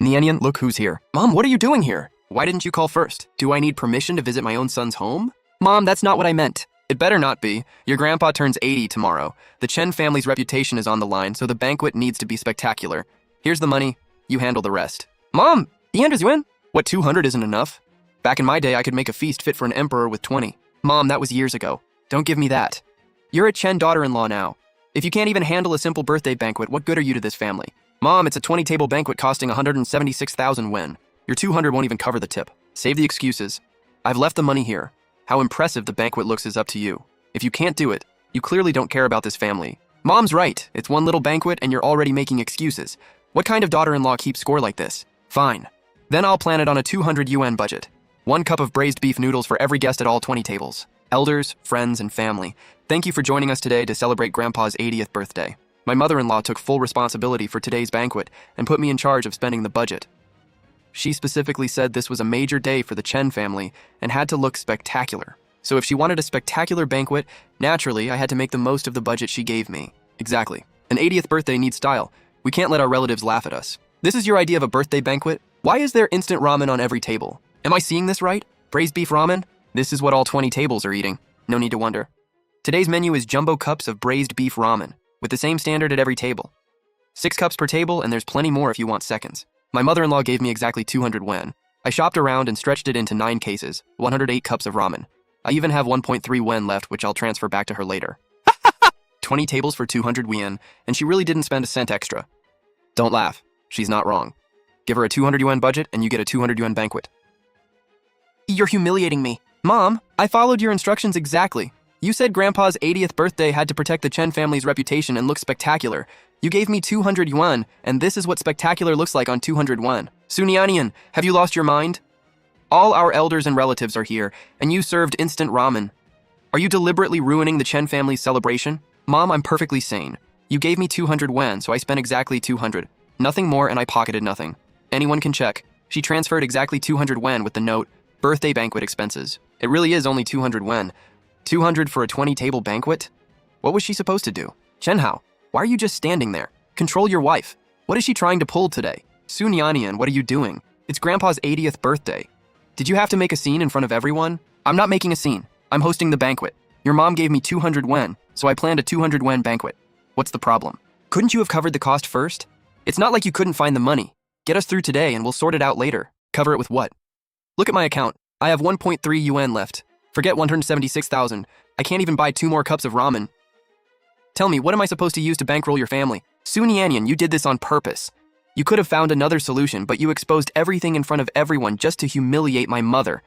Nianyan, look who's here. Mom, what are you doing here? Why didn't you call first? Do I need permission to visit my own son's home? Mom, that's not what I meant. It better not be. Your grandpa turns 80 tomorrow. The Chen family's reputation is on the line, so the banquet needs to be spectacular. Here's the money. You handle the rest. Mom, 100 yuan? What, 200 isn't enough? Back in my day, I could make a feast fit for an emperor with 20. Mom, that was years ago. Don't give me that. You're a Chen daughter-in-law now. If you can't even handle a simple birthday banquet, what good are you to this family? Mom, it's a 20-table banquet costing 176,000 wen. Your 200 won't even cover the tip. Save the excuses. I've left the money here. How impressive the banquet looks is up to you. If you can't do it, you clearly don't care about this family. Mom's right. It's one little banquet and you're already making excuses. What kind of daughter-in-law keeps score like this? Fine. Then I'll plan it on a 200 yuan budget. 1 cup of braised beef noodles for every guest at all 20 tables. Elders, friends, and family, thank you for joining us today to celebrate Grandpa's 80th birthday. My mother-in-law took full responsibility for today's banquet and put me in charge of spending the budget. She specifically said this was a major day for the Chen family and had to look spectacular. So if she wanted a spectacular banquet, naturally I had to make the most of the budget she gave me. Exactly. An 80th birthday needs style. We can't let our relatives laugh at us. This is your idea of a birthday banquet? Why is there instant ramen on every table? Am I seeing this right? Braised beef ramen? This is what all 20 tables are eating. No need to wonder. Today's menu is jumbo cups of braised beef ramen, with the same standard at every table. 6 cups per table, and there's plenty more if you want seconds. My mother-in-law gave me exactly 200 wen. I shopped around and stretched it into 9 cases, 108 cups of ramen. I even have 1.3 wen left, which I'll transfer back to her later. 20 tables for 200 yuan, and she really didn't spend a cent extra. Don't laugh. She's not wrong. Give her a 200 yuan budget, and you get a 200 yuan banquet. You're humiliating me. Mom, I followed your instructions exactly. You said Grandpa's 80th birthday had to protect the Chen family's reputation and look spectacular. You gave me 200 yuan, and this is what spectacular looks like on 200 yuan. Sunianian, have you lost your mind? All our elders and relatives are here, and you served instant ramen. Are you deliberately ruining the Chen family's celebration? Mom, I'm perfectly sane. You gave me 200 yuan, so I spent exactly 200. Nothing more, and I pocketed nothing. Anyone can check. She transferred exactly 200 yuan with the note, birthday banquet expenses. It really is only 200 yuan. 200 for a 20-table banquet? What was she supposed to do? Chenhao, why are you just standing there? Control your wife. What is she trying to pull today? Sunianian, what are you doing? It's Grandpa's 80th birthday. Did you have to make a scene in front of everyone? I'm not making a scene. I'm hosting the banquet. Your mom gave me 200 yuan, so I planned a 200 yuan banquet. What's the problem? Couldn't you have covered the cost first? It's not like you couldn't find the money. Get us through today and we'll sort it out later. Cover it with what? Look at my account. I have 1.3 yuan left. Forget 176,000. I can't even buy 2 more cups of ramen. Tell me, what am I supposed to use to bankroll your family? Sunianian, you did this on purpose. You could have found another solution, but you exposed everything in front of everyone just to humiliate my mother.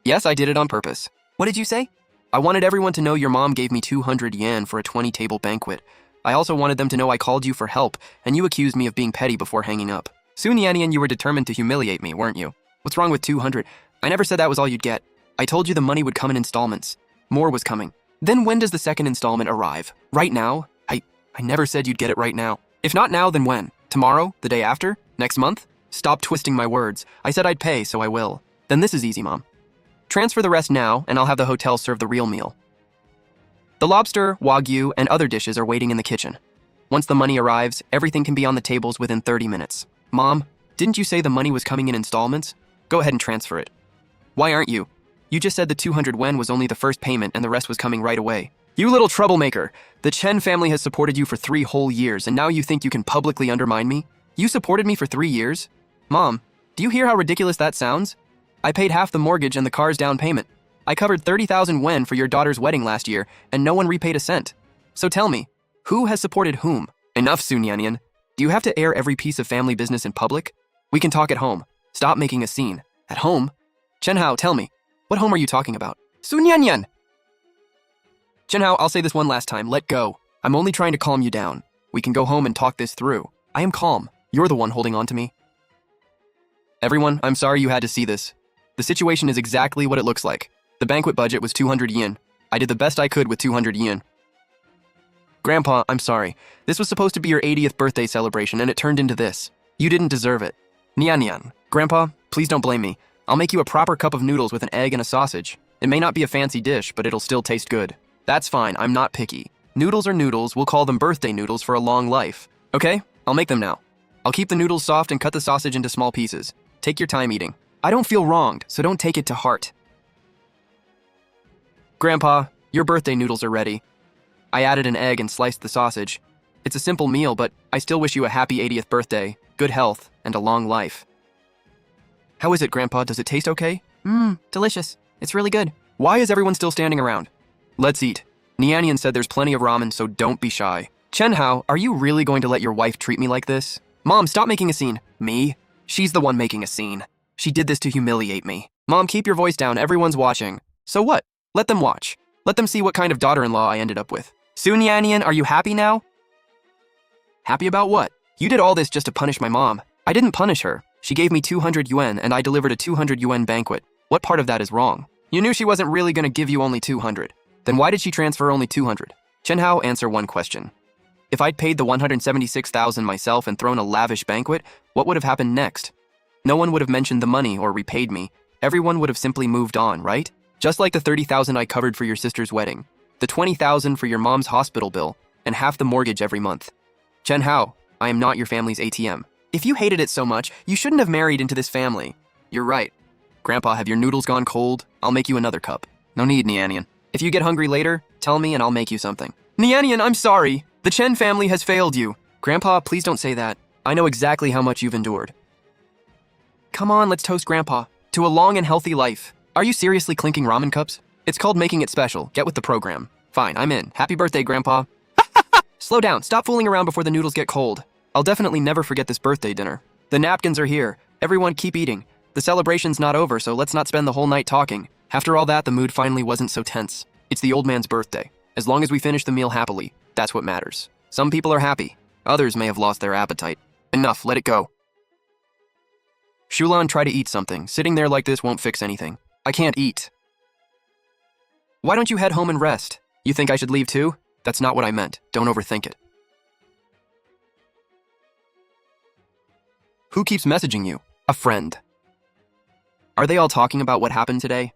Yes, I did it on purpose. What did you say? I wanted everyone to know your mom gave me 200 yen for a 20-table banquet. I also wanted them to know I called you for help, and you accused me of being petty before hanging up. Sunianian, you were determined to humiliate me, weren't you? What's wrong with 200? I never said that was all you'd get. I told you the money would come in installments. More was coming. Then when does the second installment arrive? Right now? I never said you'd get it right now. If not now, then when? Tomorrow? The day after? Next month? Stop twisting my words. I said I'd pay, so I will. Then this is easy, Mom. Transfer the rest now, and I'll have the hotel serve the real meal. The lobster, wagyu, and other dishes are waiting in the kitchen. Once the money arrives, everything can be on the tables within 30 minutes. Mom, didn't you say the money was coming in installments? Go ahead and transfer it. Why aren't you? You just said the 200 yuan was only the first payment and the rest was coming right away. You little troublemaker! The Chen family has supported you for 3 whole years, and now you think you can publicly undermine me? You supported me for 3 years? Mom, do you hear how ridiculous that sounds? I paid half the mortgage and the car's down payment. I covered 30,000 yuan for your daughter's wedding last year, and no one repaid a cent. So tell me, who has supported whom? Enough, Sunianian. Do you have to air every piece of family business in public? We can talk at home. Stop making a scene. At home? Chenhao, tell me, what home are you talking about? Sunianian! Chenhao, I'll say this one last time, let go. I'm only trying to calm you down. We can go home and talk this through. I am calm. You're the one holding on to me. Everyone, I'm sorry you had to see this. The situation is exactly what it looks like. The banquet budget was 200 yen. I did the best I could with 200 yen. Grandpa, I'm sorry. This was supposed to be your 80th birthday celebration, and it turned into this. You didn't deserve it. Nian. Grandpa, please don't blame me. I'll make you a proper cup of noodles with an egg and a sausage. It may not be a fancy dish, but it'll still taste good. That's fine, I'm not picky. Noodles are noodles, we'll call them birthday noodles for a long life. Okay, I'll make them now. I'll keep the noodles soft and cut the sausage into small pieces. Take your time eating. I don't feel wronged, so don't take it to heart. Grandpa, your birthday noodles are ready. I added an egg and sliced the sausage. It's a simple meal, but I still wish you a happy 80th birthday, good health, and a long life. How is it, Grandpa? Does it taste okay? Delicious. It's really good. Why is everyone still standing around? Let's eat. Nianian said there's plenty of ramen, so don't be shy. Chenhao, are you really going to let your wife treat me like this? Mom, stop making a scene. Me? She's the one making a scene. She did this to humiliate me. Mom, keep your voice down. Everyone's watching. So what? Let them watch. Let them see what kind of daughter-in-law I ended up with. Su Nianian, are you happy now? Happy about what? You did all this just to punish my mom. I didn't punish her. She gave me 200 yuan and I delivered a 200 yuan banquet. What part of that is wrong? You knew she wasn't really going to give you only 200. Then why did she transfer only 200? Chenhao, answer one question. If I'd paid the 176,000 myself and thrown a lavish banquet, what would have happened next? No one would have mentioned the money or repaid me. Everyone would have simply moved on, right? Just like the 30,000 I covered for your sister's wedding, the 20,000 for your mom's hospital bill, and half the mortgage every month. Chenhao, I am not your family's ATM. If you hated it so much, you shouldn't have married into this family. You're right. Grandpa, have your noodles gone cold? I'll make you another cup. No need, Nianian. If you get hungry later, tell me and I'll make you something. Nianian, I'm sorry. The Chen family has failed you. Grandpa, please don't say that. I know exactly how much you've endured. Come on, let's toast Grandpa to a long and healthy life. Are you seriously clinking ramen cups? It's called making it special. Get with the program. Fine, I'm in. Happy birthday, Grandpa. Slow down. Stop fooling around before the noodles get cold. I'll definitely never forget this birthday dinner. The napkins are here. Everyone keep eating. The celebration's not over, so let's not spend the whole night talking. After all that, the mood finally wasn't so tense. It's the old man's birthday. As long as we finish the meal happily, that's what matters. Some people are happy. Others may have lost their appetite. Enough, let it go. Shulan, try to eat something. Sitting there like this won't fix anything. I can't eat. Why don't you head home and rest? You think I should leave too? That's not what I meant. Don't overthink it. Who keeps messaging you? A friend. Are they all talking about what happened today?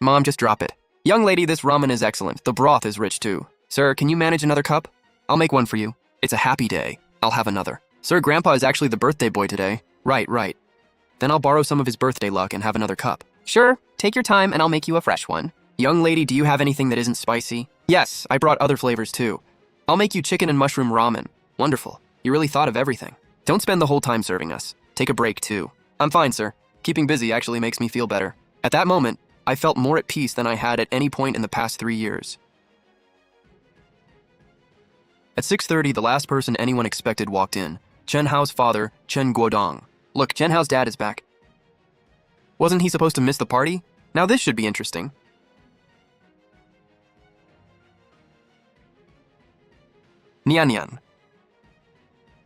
Mom, just drop it. Young lady, this ramen is excellent. The broth is rich too. Sir, can you manage another cup? I'll make one for you. It's a happy day. I'll have another. Sir, Grandpa is actually the birthday boy today. Right. Then I'll borrow some of his birthday luck and have another cup. Sure, take your time and I'll make you a fresh one. Young lady, do you have anything that isn't spicy? Yes, I brought other flavors too. I'll make you chicken and mushroom ramen. Wonderful. You really thought of everything. Don't spend the whole time serving us. Take a break too. I'm fine, sir. Keeping busy actually makes me feel better. At that moment, I felt more at peace than I had at any point in the past 3 years. At 6:30, the last person anyone expected walked in. Chen Hao's father, Chen Guodong. Look, Chen Hao's dad is back. Wasn't he supposed to miss the party? Now this should be interesting. Nian.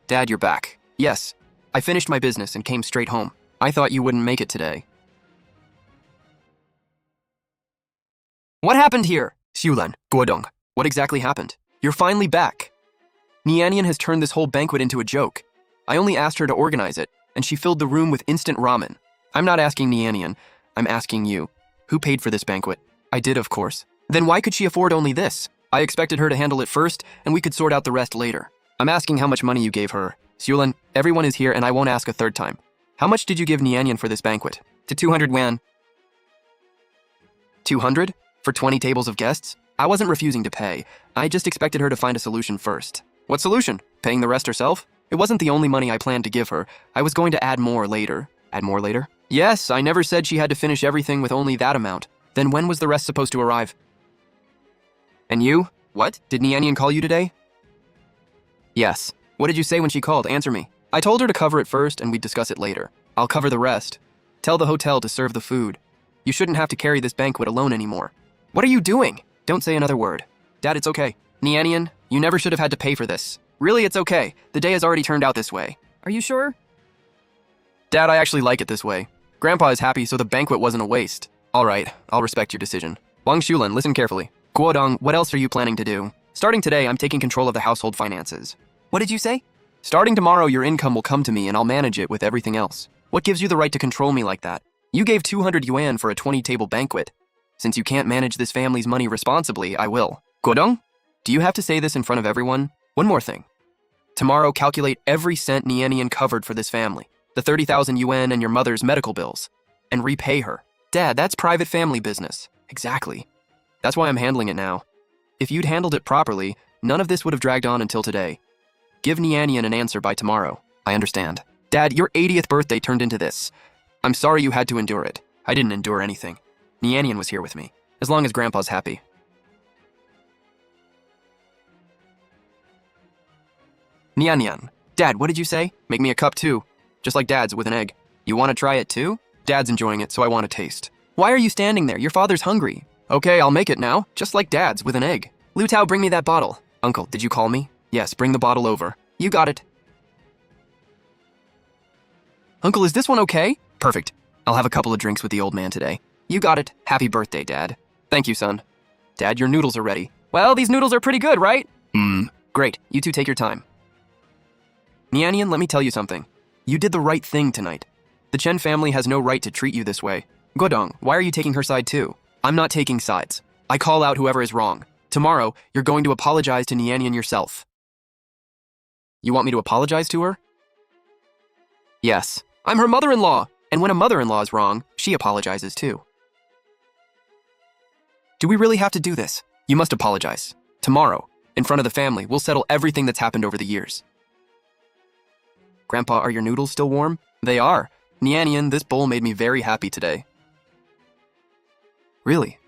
Dad, you're back. Yes, I finished my business and came straight home. I thought you wouldn't make it today. What happened here? Xiulan, Guodong, what exactly happened? You're finally back. Nianian has turned this whole banquet into a joke. I only asked her to organize it, and she filled the room with instant ramen. I'm not asking Nianian, I'm asking you. Who paid for this banquet? I did, of course. Then why could she afford only this? I expected her to handle it first, and we could sort out the rest later. I'm asking how much money you gave her. Xiulan, everyone is here and I won't ask a third time. How much did you give Nianian for this banquet? To 200 yuan. 200? For 20 tables of guests? I wasn't refusing to pay. I just expected her to find a solution first. What solution? Paying the rest herself? It wasn't the only money I planned to give her. I was going to add more later. Add more later? Yes, I never said she had to finish everything with only that amount. Then when was the rest supposed to arrive? And you? What? Did Nianian call you today? Yes. What did you say when she called? Answer me. I told her to cover it first and we'd discuss it later. I'll cover the rest. Tell the hotel to serve the food. You shouldn't have to carry this banquet alone anymore. What are you doing? Don't say another word. Dad, it's okay. Nianian, you never should have had to pay for this. Really, it's okay. The day has already turned out this way. Are you sure? Dad, I actually like it this way. Grandpa is happy, so the banquet wasn't a waste. All right, I'll respect your decision. Wang Xulan, listen carefully. Guodong, what else are you planning to do? Starting today, I'm taking control of the household finances. What did you say? Starting tomorrow, your income will come to me and I'll manage it with everything else. What gives you the right to control me like that? You gave 200 yuan for a 20-table banquet. Since you can't manage this family's money responsibly, I will. Guodong, do you have to say this in front of everyone? One more thing. Tomorrow, calculate every cent Nianian covered for this family, the 30,000 yuan and your mother's medical bills, and repay her. Dad, that's private family business. Exactly. That's why I'm handling it now. If you'd handled it properly, none of this would have dragged on until today. Give Nianian an answer by tomorrow. I understand. Dad, your 80th birthday turned into this. I'm sorry you had to endure it. I didn't endure anything. Nianian was here with me, as long as Grandpa's happy. Nianian. Dad, what did you say? Make me a cup too. Just like Dad's with an egg. You want to try it too? Dad's enjoying it, so I want to taste. Why are you standing there? Your father's hungry. Okay, I'll make it now, just like Dad's with an egg. Lu Tao, bring me that bottle. Uncle, did you call me? Yes, bring the bottle over. You got it. Uncle, is this one okay? Perfect. I'll have a couple of drinks with the old man today. You got it. Happy birthday, Dad. Thank you, son. Dad, your noodles are ready. Well, these noodles are pretty good, right? Great. You two take your time. Nianian, let me tell you something. You did the right thing tonight. The Chen family has no right to treat you this way. Godong, why are you taking her side too? I'm not taking sides. I call out whoever is wrong. Tomorrow, you're going to apologize to Nianian yourself. You want me to apologize to her? Yes. I'm her mother-in-law, and when a mother-in-law is wrong, she apologizes too. Do we really have to do this? You must apologize. Tomorrow, in front of the family, we'll settle everything that's happened over the years. Grandpa, are your noodles still warm? They are. Nianian, this bowl made me very happy today. Really?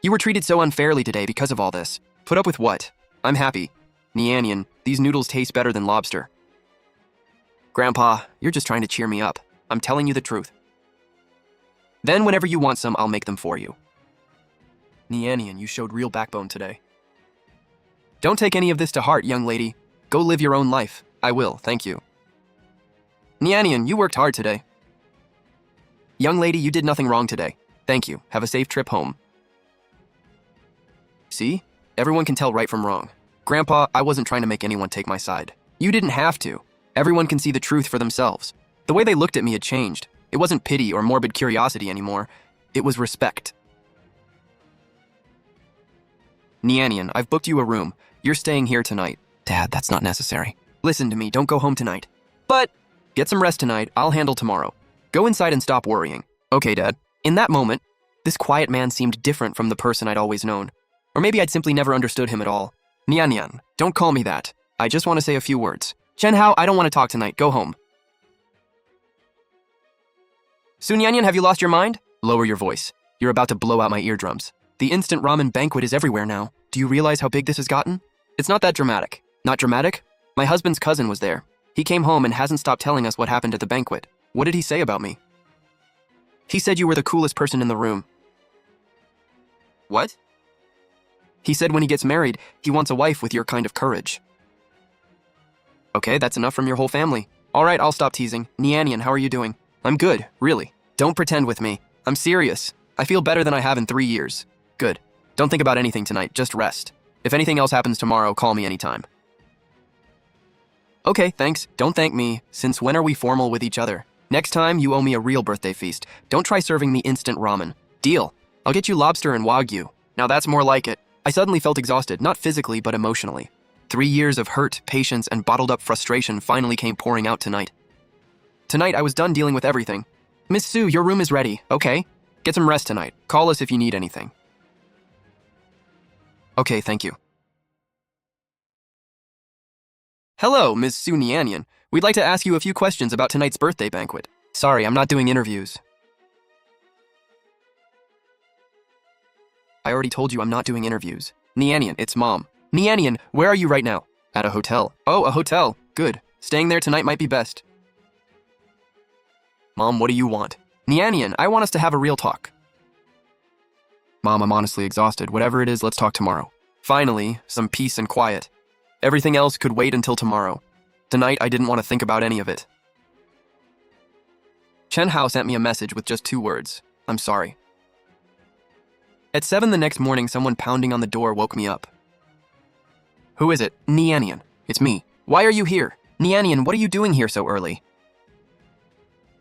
You were treated so unfairly today because of all this. Put up with what? I'm happy. Nianian, these noodles taste better than lobster. Grandpa, you're just trying to cheer me up. I'm telling you the truth. Then whenever you want some, I'll make them for you. Nianian, you showed real backbone today. Don't take any of this to heart, young lady. Go live your own life. I will, thank you. Nianian, you worked hard today. Young lady, you did nothing wrong today. Thank you. Have a safe trip home. See? Everyone can tell right from wrong. Grandpa, I wasn't trying to make anyone take my side. You didn't have to. Everyone can see the truth for themselves. The way they looked at me had changed. It wasn't pity or morbid curiosity anymore. It was respect. Nianian, I've booked you a room. You're staying here tonight. Dad, that's not necessary. Listen to me, don't go home tonight. But get some rest tonight, I'll handle tomorrow. Go inside and stop worrying. Okay, Dad. In that moment, this quiet man seemed different from the person I'd always known. Or maybe I'd simply never understood him at all. Nianian, don't call me that. I just want to say a few words. Chen Hao, I don't want to talk tonight. Go home. Su Nianian, have you lost your mind? Lower your voice. You're about to blow out my eardrums. The instant ramen banquet is everywhere now. Do you realize how big this has gotten? It's not that dramatic. Not dramatic? My husband's cousin was there. He came home and hasn't stopped telling us what happened at the banquet. What did he say about me? He said you were the coolest person in the room. What? He said when he gets married, he wants a wife with your kind of courage. Okay, that's enough from your whole family. All right, I'll stop teasing. Nianian, how are you doing? I'm good, really. Don't pretend with me. I'm serious. I feel better than I have in 3 years. Good. Don't think about anything tonight, just rest. If anything else happens tomorrow, call me anytime. Okay, thanks. Don't thank me. Since when are we formal with each other? Next time, you owe me a real birthday feast. Don't try serving me instant ramen. Deal. I'll get you lobster and wagyu. Now that's more like it. I suddenly felt exhausted, not physically, but emotionally. 3 years of hurt, patience, and bottled-up frustration finally came pouring out tonight. Tonight, I was done dealing with everything. Miss Su, your room is ready, okay? Get some rest tonight. Call us if you need anything. Okay, thank you. Hello, Ms. Su Nianian. We'd like to ask you a few questions about tonight's birthday banquet. Sorry, I'm not doing interviews. I already told you I'm not doing interviews. Nianian, it's Mom. Nianian, where are you right now? At a hotel. Oh, a hotel. Good. Staying there tonight might be best. Mom, what do you want? Nianian, I want us to have a real talk. Mom, I'm honestly exhausted. Whatever it is, let's talk tomorrow. Finally, some peace and quiet. Everything else could wait until tomorrow. Tonight, I didn't want to think about any of it. Chen Hao sent me a message with just 2 words. I'm sorry. At 7 the next morning, someone pounding on the door woke me up. Who is it? Nianian. It's me. Why are you here? Nianian, what are you doing here so early?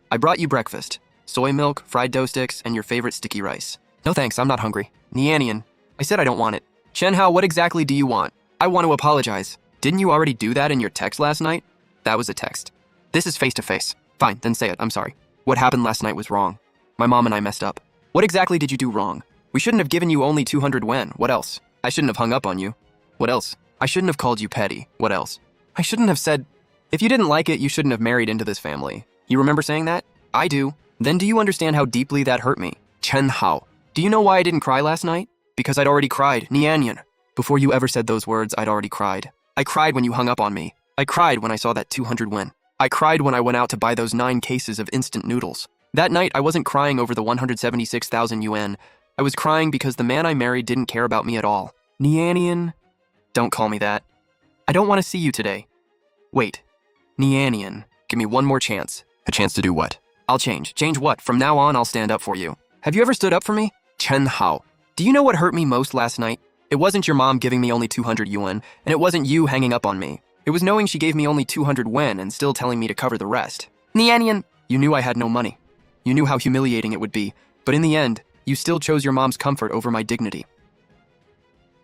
I brought you breakfast. Soy milk, fried dough sticks, and your favorite sticky rice. No thanks, I'm not hungry. Nianian, I said I don't want it. Chen Hao, what exactly do you want? I want to apologize. Didn't you already do that in your text last night? That was a text. This is face-to-face. Fine, then say it, I'm sorry. What happened last night was wrong. My mom and I messed up. What exactly did you do wrong? We shouldn't have given you only 200 yuan. What else? I shouldn't have hung up on you. What else? I shouldn't have called you petty. What else? I shouldn't have said, if you didn't like it, you shouldn't have married into this family. You remember saying that? I do. Then do you understand how deeply that hurt me? Chen Hao. Do you know why I didn't cry last night? Because I'd already cried. Nianyan. Before you ever said those words, I'd already cried. I cried when you hung up on me. I cried when I saw that 200 yuan. I cried when I went out to buy those 9 cases of instant noodles. That night, I wasn't crying over the 176,000 yuan. I was crying because the man I married didn't care about me at all. Nianyan. Don't call me that. I don't want to see you today. Wait. Nianyan. Give me one more chance. A chance to do what? I'll change. Change what? From now on, I'll stand up for you. Have you ever stood up for me? Chen Hao. Do you know what hurt me most last night? It wasn't your mom giving me only 200 yuan, and it wasn't you hanging up on me. It was knowing she gave me only 200 yuan and still telling me to cover the rest. Nianyan. You knew I had no money. You knew how humiliating it would be, but in the end, you still chose your mom's comfort over my dignity.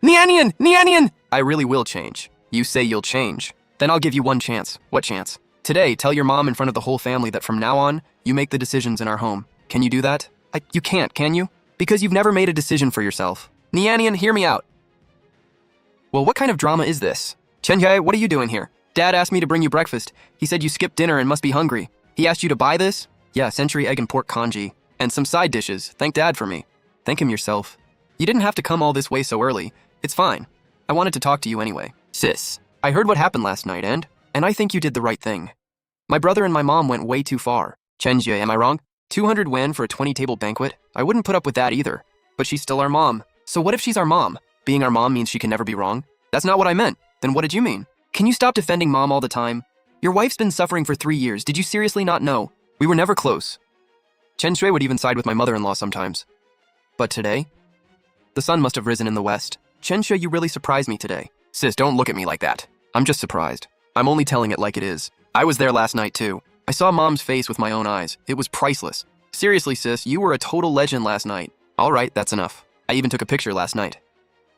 Nianyan! Nianyan! I really will change. You say you'll change. Then I'll give you one chance. What chance? Today, tell your mom in front of the whole family that from now on, you make the decisions in our home. Can you do that? You can't, can you? Because you've never made a decision for yourself. Nianyan, hear me out. Well, what kind of drama is this? Chenjie, what are you doing here? Dad asked me to bring you breakfast. He said you skipped dinner and must be hungry. He asked you to buy this? Yeah, century egg and pork congee. And some side dishes. Thank Dad for me. Thank him yourself. You didn't have to come all this way so early. It's fine. I wanted to talk to you anyway. Sis, I heard what happened last night and I think you did the right thing. My brother and my mom went way too far. Chenjie, am I wrong? 200 yuan for a 20-table banquet? I wouldn't put up with that either. But she's still our mom. So what if she's our mom? Being our mom means she can never be wrong? That's not what I meant. Then what did you mean? Can you stop defending mom all the time? Your wife's been suffering for 3 years. Did you seriously not know? We were never close. Chen Shui would even side with my mother-in-law sometimes. But today? The sun must have risen in the west. Chen Shui, you really surprised me today. Sis, don't look at me like that. I'm just surprised. I'm only telling it like it is. I was there last night too. I saw mom's face with my own eyes. It was priceless. Seriously, sis, you were a total legend last night. All right, that's enough. I even took a picture last night.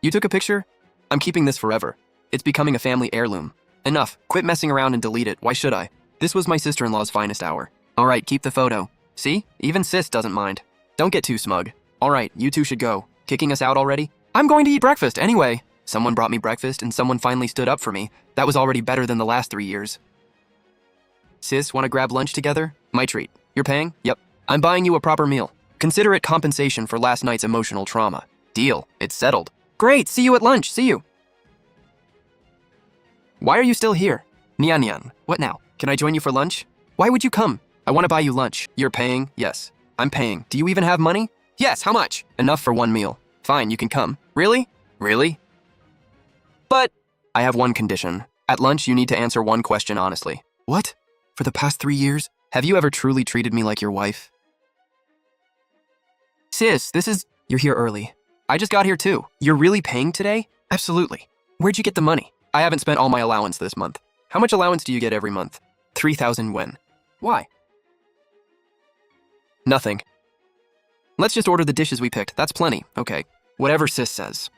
You took a picture? I'm keeping this forever. It's becoming a family heirloom. Enough. Quit messing around and delete it. Why should I? This was my sister-in-law's finest hour. All right, keep the photo. See? Even sis doesn't mind. Don't get too smug. All right, you two should go. Kicking us out already? I'm going to eat breakfast anyway. Someone brought me breakfast and someone finally stood up for me. That was already better than the last 3 years. Sis, want to grab lunch together? My treat. You're paying? Yep. I'm buying you a proper meal. Consider it compensation for last night's emotional trauma. Deal. It's settled. Great. See you at lunch. See you. Why are you still here? Nian Nian. What now? Can I join you for lunch? Why would you come? I want to buy you lunch. You're paying? Yes. I'm paying. Do you even have money? Yes. How much? Enough for one meal. Fine, you can come. Really? Really? But I have one condition. At lunch, you need to answer one question honestly. What? For the past 3 years, have you ever truly treated me like your wife? Sis, you're here early. I just got here too. You're really paying today? Absolutely. Where'd you get the money? I haven't spent all my allowance this month. How much allowance do you get every month? 3,000 yuan. Why? Nothing. Let's just order the dishes we picked. That's plenty. Okay. Whatever sis says.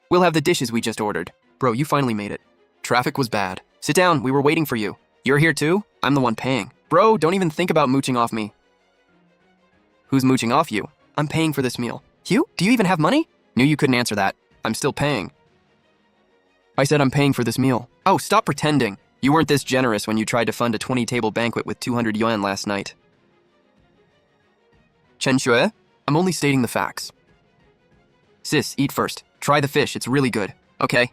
We'll have the dishes we just ordered. Bro, you finally made it. Traffic was bad. Sit down. We were waiting for you. You're here too? I'm the one paying. Bro, don't even think about mooching off me. Who's mooching off you? I'm paying for this meal. You? Do you even have money? Knew you couldn't answer that. I'm still paying. I said I'm paying for this meal. Oh, stop pretending. You weren't this generous when you tried to fund a 20-table banquet with 200 yuan last night. Chen Shui, I'm only stating the facts. Sis, eat first. Try the fish, it's really good. Okay.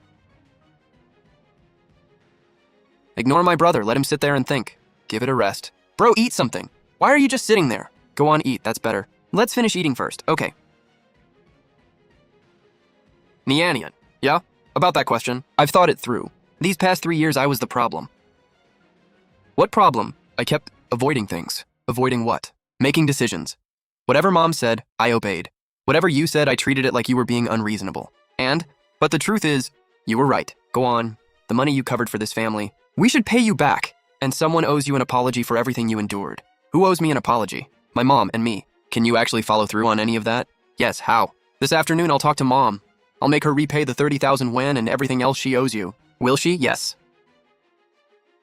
Ignore my brother, let him sit there and think. Give it a rest. Bro, eat something. Why are you just sitting there? Go on, eat, that's better. Let's finish eating first, okay. Nianian, yeah? About that question, I've thought it through. These past 3 years, I was the problem. What problem? I kept avoiding things. Avoiding what? Making decisions. Whatever mom said, I obeyed. Whatever you said, I treated it like you were being unreasonable. But the truth is, you were right. Go on. The money you covered for this family, we should pay you back. And someone owes you an apology for everything you endured. Who owes me an apology? My mom and me. Can you actually follow through on any of that? Yes, how? This afternoon, I'll talk to mom. I'll make her repay the 30,000 yen and everything else she owes you. Will she? Yes.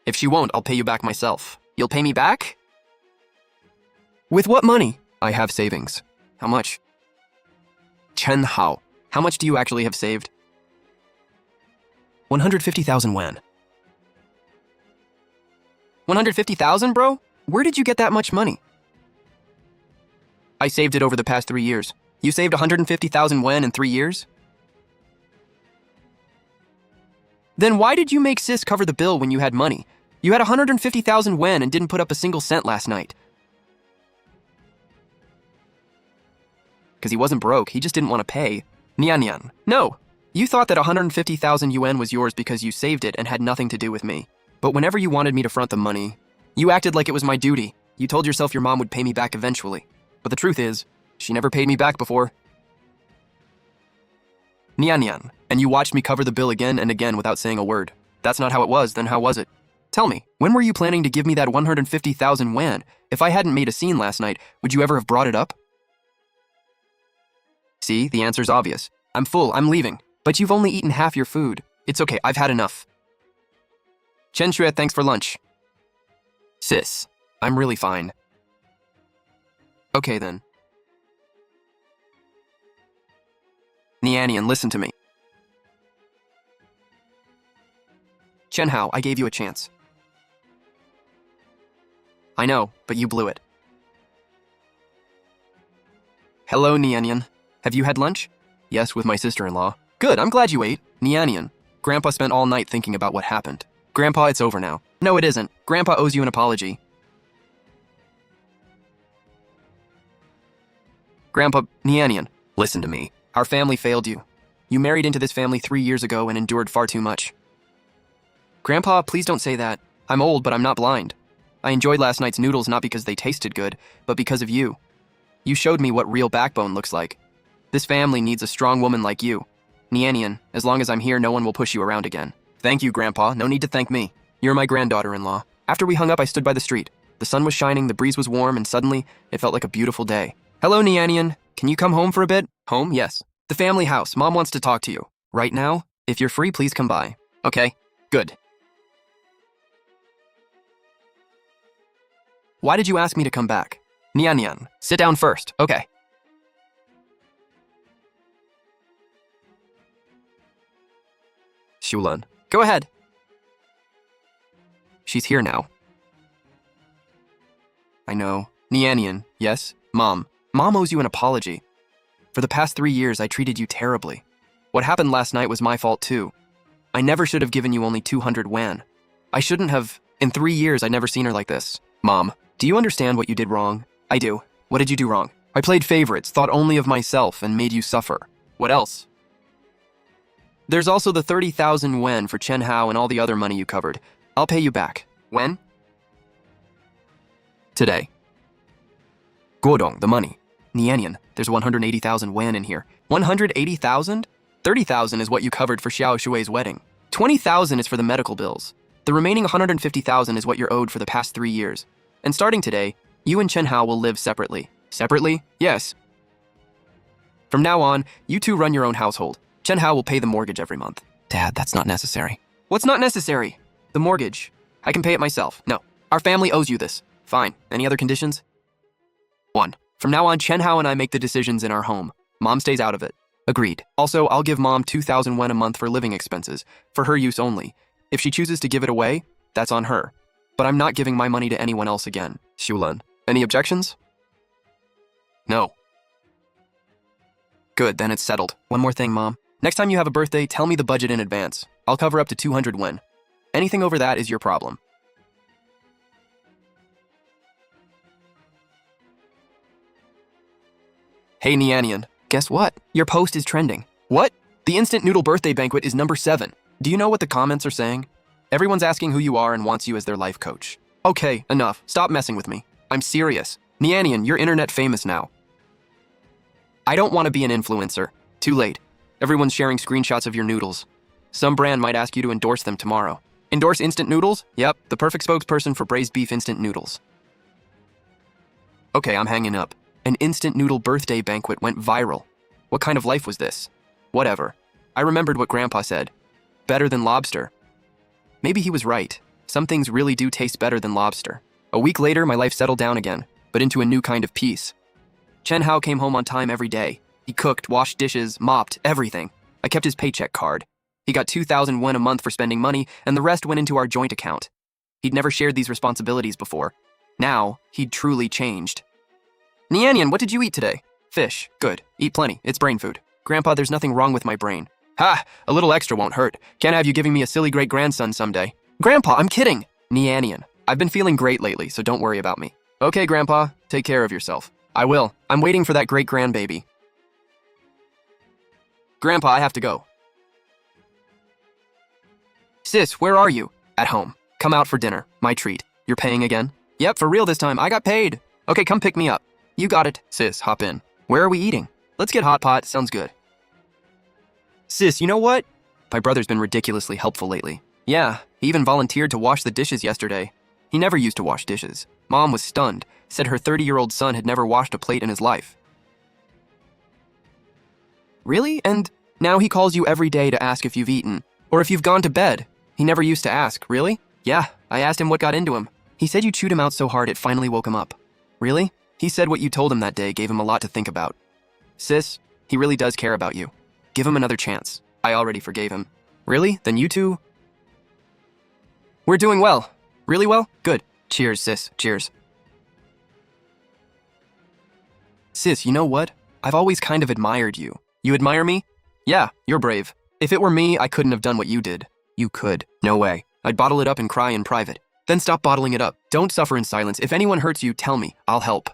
If she won't, I'll pay you back myself. You'll pay me back? With what money? I have savings. How much? Chen Hao, how much do you actually have saved? 150,000 yen. 150,000, bro? Where did you get that much money? I saved it over the past 3 years. You saved 150,000 yen in 3 years? Then why did you make sis cover the bill when you had money? You had 150,000 yen and didn't put up a single cent last night. Because he wasn't broke, he just didn't want to pay. Nian. No, you thought that 150,000 yuan was yours because you saved it and had nothing to do with me. But whenever you wanted me to front the money, you acted like it was my duty. You told yourself your mom would pay me back eventually. But the truth is, she never paid me back before. Nian, and you watched me cover the bill again and again without saying a word. That's not how it was, then how was it? Tell me, when were you planning to give me that 150,000 yen? If I hadn't made a scene last night, would you ever have brought it up? See, the answer's obvious. I'm full, I'm leaving. But you've only eaten half your food. It's okay, I've had enough. Chen Shui, thanks for lunch. Sis, I'm really fine. Okay then. Nianian, listen to me. Chen Hao, I gave you a chance. I know, but you blew it. Hello, Nianian. Have you had lunch? Yes, with my sister-in-law. Good, I'm glad you ate. Nianian, Grandpa spent all night thinking about what happened. Grandpa, it's over now. No, it isn't. Grandpa owes you an apology. Grandpa, Nianian, listen to me. Our family failed you. You married into this family 3 years ago and endured far too much. Grandpa, please don't say that. I'm old, but I'm not blind. I enjoyed last night's noodles not because they tasted good, but because of you. You showed me what real backbone looks like. This family needs a strong woman like you. Nianian, as long as I'm here, no one will push you around again. Thank you, Grandpa. No need to thank me. You're my granddaughter-in-law. After we hung up, I stood by the street. The sun was shining, the breeze was warm, and suddenly, it felt like a beautiful day. Hello, Nianian. Can you come home for a bit? Home? Yes. The family house. Mom wants to talk to you. Right now? If you're free, please come by. Okay. Good. Why did you ask me to come back? Nianian, sit down first. Okay. Shulan, go ahead. She's here now. I know. Nianian, yes? Mom. Mom owes you an apology. For the past 3 years, I treated you terribly. What happened last night was my fault too. I never should have given you only 200 wan. I shouldn't have. In 3 years, I'd never seen her like this. Mom, do you understand what you did wrong? I do. What did you do wrong? I played favorites, thought only of myself, and made you suffer. What else? There's also the 30,000 yen for Chen Hao and all the other money you covered. I'll pay you back. When? Today. Guodong, the money. Nianian, there's 180,000 yen in here. 180,000? 30,000 is what you covered for Xiao Shui's wedding. 20,000 is for the medical bills. The remaining 150,000 is what you're owed for the past 3 years. And starting today, you and Chen Hao will live separately. Separately? Yes. From now on, you two run your own household. Chen Hao will pay the mortgage every month. Dad, that's not necessary. What's not necessary? The mortgage. I can pay it myself. No. Our family owes you this. Fine. Any other conditions? 1. From now on, Chen Hao and I make the decisions in our home. Mom stays out of it. Agreed. Also, I'll give Mom 2,000 yen a month for living expenses, for her use only. If she chooses to give it away, that's on her. But I'm not giving my money to anyone else again. Shulan, any objections? No. Good, then it's settled. One more thing, Mom. Next time you have a birthday, tell me the budget in advance. I'll cover up to 200 yen. Anything over that is your problem. Hey, Nianian, guess what? Your post is trending. What? The instant noodle birthday banquet is number 7. Do you know what the comments are saying? Everyone's asking who you are and wants you as their life coach. Okay, enough. Stop messing with me. I'm serious. Nianian, you're internet famous now. I don't want to be an influencer. Too late. Everyone's sharing screenshots of your noodles. Some brand might ask you to endorse them tomorrow. Endorse instant noodles? Yep, the perfect spokesperson for braised beef instant noodles. Okay, I'm hanging up. An instant noodle birthday banquet went viral. What kind of life was this? Whatever. I remembered what Grandpa said. Better than lobster. Maybe he was right. Some things really do taste better than lobster. A week later, my life settled down again, but into a new kind of peace. Chen Hao came home on time every day. He cooked, washed dishes, mopped, everything. I kept his paycheck card. He got 2,000 won a month for spending money, and the rest went into our joint account. He'd never shared these responsibilities before. Now, he'd truly changed. Nianyan, what did you eat today? Fish. Good. Eat plenty. It's brain food. Grandpa, there's nothing wrong with my brain. Ha! A little extra won't hurt. Can't have you giving me a silly great-grandson someday. Grandpa, I'm kidding! Nianyan, I've been feeling great lately, so don't worry about me. Okay, Grandpa, take care of yourself. I will. I'm waiting for that great-grandbaby. Grandpa, I have to go. Sis, where are you? At home. Come out for dinner. My treat. You're paying again? Yep, for real this time. I got paid. Okay, come pick me up. You got it. Sis, hop in. Where are we eating? Let's get hot pot. Sounds good. Sis, you know what? My brother's been ridiculously helpful lately. Yeah, he even volunteered to wash the dishes yesterday. He never used to wash dishes. Mom was stunned, said her 30-year-old son had never washed a plate in his life. Really? And now he calls you every day to ask if you've eaten, or if you've gone to bed. He never used to ask. Really? Yeah, I asked him what got into him. He said you chewed him out so hard it finally woke him up. Really? He said what you told him that day gave him a lot to think about. Sis, he really does care about you. Give him another chance. I already forgave him. Really? Then you two? We're doing well. Really well? Good. Cheers, sis. Cheers. Sis, you know what? I've always kind of admired you. You admire me? Yeah, you're brave. If it were me, I couldn't have done what you did. You could. No way. I'd bottle it up and cry in private. Then stop bottling it up. Don't suffer in silence. If anyone hurts you, tell me. I'll help.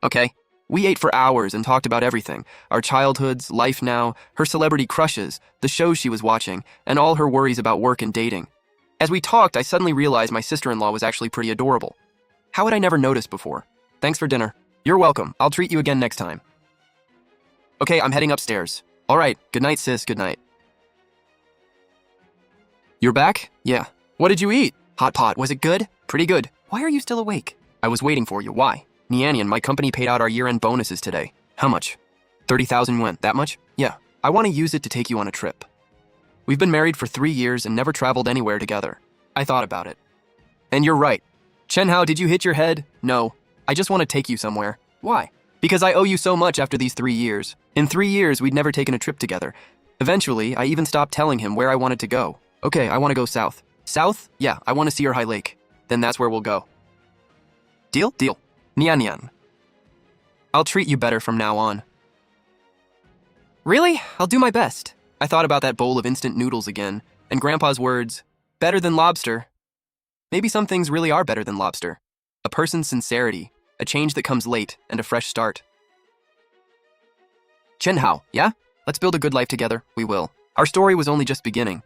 Okay. We ate for hours and talked about everything. Our childhoods, life now, her celebrity crushes, the shows she was watching, and all her worries about work and dating. As we talked, I suddenly realized my sister-in-law was actually pretty adorable. How had I never noticed before? Thanks for dinner. You're welcome. I'll treat you again next time. Okay, I'm heading upstairs. All right. Good night, sis. Good night. You're back? Yeah. What did you eat? Hot pot. Was it good? Pretty good. Why are you still awake? I was waiting for you. Why? Nianyan, my company paid out our year-end bonuses today. How much? 30,000 won. That much? Yeah. I want to use it to take you on a trip. We've been married for 3 years and never traveled anywhere together. I thought about it. And you're right. Chen Hao, did you hit your head? No. I just want to take you somewhere. Why? Because I owe you so much after these 3 years. In 3 years, we'd never taken a trip together. Eventually, I even stopped telling him where I wanted to go. Okay, I want to go south. South? Yeah, I want to see your high lake. Then that's where we'll go. Deal? Deal. Nianyan. I'll treat you better from now on. Really? I'll do my best. I thought about that bowl of instant noodles again, and Grandpa's words, better than lobster. Maybe some things really are better than lobster. A person's sincerity, a change that comes late, and a fresh start. Chen Hao, yeah? Let's build a good life together. We will. Our story was only just beginning.